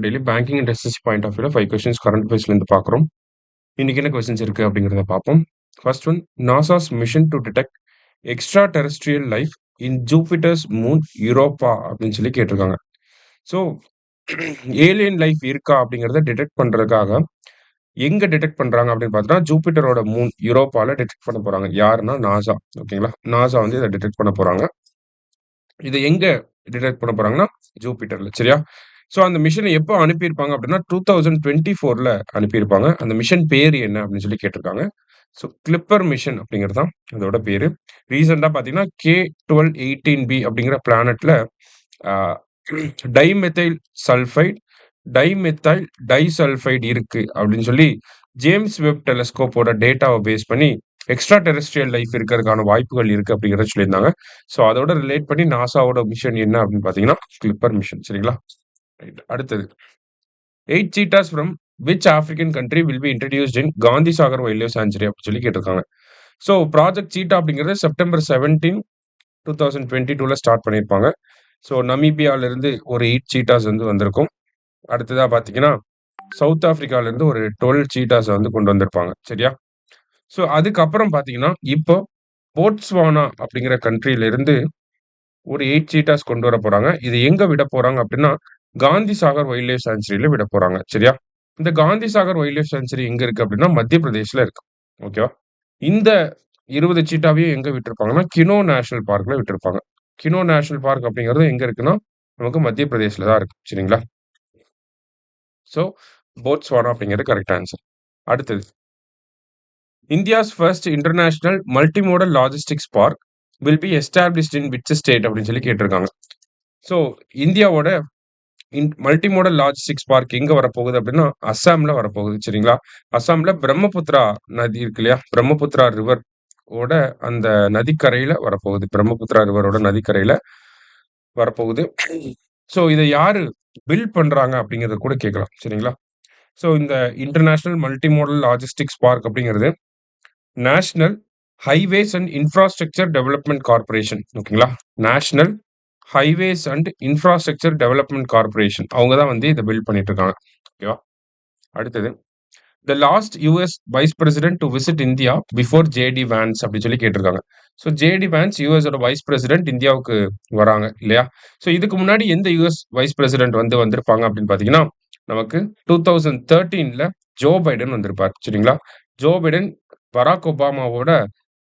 Daily banking and SSC point of வியூல 5 questions current அஃபேர்ஸ்லேருந்து பார்க்குறோம். இன்னைக்கு என்ன கொஸ்டின்ஸ் இருக்கு அப்படிங்கிறத பார்ப்போம். First one, NASA's mission to detect extraterrestrial life in Jupiter's moon Europa அப்படின்னு சொல்லி கேட்டிருக்காங்க. ஸோ ஏலியன் லைஃப் இருக்கா அப்படிங்கிறத டிடெக்ட் பண்றதுக்காக எங்க டிடெக்ட் பண்றாங்க அப்படின்னு பார்த்தோம்னா ஜூபிட்டரோட மூன் யூரோப்பால டிடெக்ட் பண்ண போறாங்க. யாருன்னா நாசா. ஓகேங்களா, நாசா வந்து இதை டிடெக்ட் பண்ண போறாங்க. இதை எங்க டிடெக்ட் பண்ண போறாங்கன்னா ஜூபிட்டர்ல. சரியா? ஸோ அந்த மிஷனை எப்போ அனுப்பியிருப்பாங்க அப்படின்னா 2024ல அனுப்பியிருப்பாங்க. அந்த மிஷன் பேர் என்ன அப்படின்னு சொல்லி கேட்டிருக்காங்க. ஸோ கிளிப்பர் மிஷன் அப்படிங்கிறது தான் அதோட பேரு. ரீசெண்டாக பார்த்தீங்கன்னா K1218b அப்படிங்கிற பிளானட்ல டைமெத்தைல் சல்ஃபைட் டைமெத்தைல் டைசல்ஃபைட் இருக்கு அப்படின்னு சொல்லி ஜேம்ஸ் வெப் டெலஸ்கோப்போட டேட்டாவை பேஸ் பண்ணி எக்ஸ்ட்ரா டெரெஸ்ட்ரியல் லைஃப் இருக்கிறதுக்கான வாய்ப்புகள் இருக்கு அப்படிங்கிறத சொல்லியிருந்தாங்க. ஸோ அதோட ரிலேட் பண்ணி நாசாவோட மிஷன் என்ன அப்படின்னு பார்த்தீங்கன்னா கிளிப்பர் மிஷன். சரிங்களா? ரைட். அடுத்தது 8 cheetahs from which African country will be introduced in Gandhi Sagar wild life sanctuary அப்படின்னு சொல்லி கேட்டிருக்காங்க. ஸோ ப்ராஜெக்ட் சீட்டா அப்படிங்கிறது செப்டம்பர் 17, 2022ல ஸ்டார்ட் பண்ணியிருப்பாங்க. ஸோ நமீபியால இருந்து ஒரு 8 சீட்டாஸ் வந்து வந்திருக்கும். அடுத்ததா பார்த்தீங்கன்னா சவுத் ஆப்பிரிக்கால இருந்து ஒரு 12 சீட்டாஸ் வந்து கொண்டு வந்திருப்பாங்க. சரியா? ஸோ அதுக்கப்புறம் பார்த்தீங்கன்னா இப்போ போட்ஸ்வானா அப்படிங்கிற கண்ட்ரில இருந்து ஒரு 8 சீட்டாஸ் கொண்டு வர போறாங்க. இது எங்க விட போறாங்க அப்படின்னா காந்தி சாகர் வைல்ட் லைஃப் சான்ச்சுரியில விட போறாங்க. சரியா? இந்த Gandhi Sagar wild life sanctuary எங்க இருக்கு அப்படின்னா மத்திய பிரதேஷ்ல இருக்கு. ஓகேவா? இந்த 20 சீட்டாவையும் எங்க விட்டிருப்பாங்கன்னா கினோ நேஷனல் பார்க்ல விட்டிருப்பாங்க. கினோ நேஷனல் பார்க் அப்படிங்கிறது எங்க இருக்குன்னா நமக்கு மத்திய பிரதேஷ்ல தான் இருக்கு. சரிங்களா? ஸோ போட்ஸ்வானா அப்படிங்கிறது கரெக்ட் ஆன்சர். அடுத்தது, India's first international multimodal logistics park will be established in which state அப்படின்னு சொல்லி கேட்டிருக்காங்க. ஸோ இந்தியாவோட மல்டிமோடல் லாஜிஸ்டிக்ஸ் பார்க் எங்க வரப்போகுது அப்படின்னா அஸ்ஸாம்ல வரப்போகுது. சரிங்களா? அஸ்ஸாம்ல பிரம்மபுத்திரா நதி இருக்கு இல்லையா? பிரம்மபுத்திரா ரிவர் ஓட அந்த நதிக்கரையில வரப்போகுது. பிரம்மபுத்திரா ரிவரோட நதிக்கரையில வரப்போகுது. ஸோ இதை யாரு பில்ட் பண்றாங்க அப்படிங்கறத கூட கேட்கலாம். சரிங்களா? ஸோ இந்த இன்டர்நேஷனல் மல்டிமோடல் லாஜிஸ்டிக்ஸ் பார்க் அப்படிங்கிறது national highways and infrastructure development corporation. ஓகேங்களா? National highways and infrastructure development corporation அவங்க தான் வந்து இதை பில்ட் பண்ணிட்டு இருக்காங்க. ஓகேவா? அடுத்தது, the last US vice president to visit India before JD Vance அப்படின்னு சொல்லி கேட்டிருக்காங்க. ஸோ ஜேடி வேன்ஸ் யூஎஸோட வைஸ் பிரசிடென்ட் இந்தியாவுக்கு வராங்க இல்லையா? ஸோ இதுக்கு முன்னாடி எந்த யூஎஸ் வைஸ் பிரசிடென்ட் வந்து வந்திருப்பாங்க அப்படின்னு பார்த்தீங்கன்னா நமக்கு 2013ல ஜோ பைடன் வந்திருப்பார். சரிங்களா? ஜோ பைடன் பராக் ஒபாமாவோட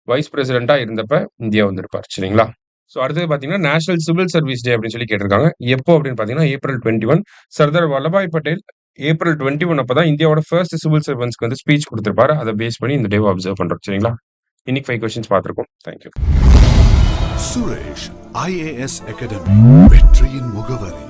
வைஸ் பிரசிடென்ட்டா இருந்தப்ப இந்தியா வந்திருப்பார். சரிங்களா? ஸோ அடுத்தது பார்த்தீங்கன்னா நேஷனல் சிவில் சர்வீஸ் டே அப்படின்னு சொல்லி கேட்டிருக்காங்க. எப்போ அப்படின்னு பார்த்தீங்கன்னா April 21. சர்தார் வல்லபாய் பட்டேல் April 21 அப்பதான் இந்தியாவோட ஃபர்ஸ்ட் சிவில் சர்வன்ஸ்க்கு வந்து ஸ்பீச் கொடுத்திருப்பாரு. அதை பேஸ் பண்ணி இந்த டேவை அப்சர்வ் பண்றோம். சரிங்களா? இன்னைக்கு 5 கொஸ்டின்ஸ் பார்த்திருக்கோம். தேங்க்யூ. சுரேஷ் IAS அகாடமி வெற்றியின் முகவரி.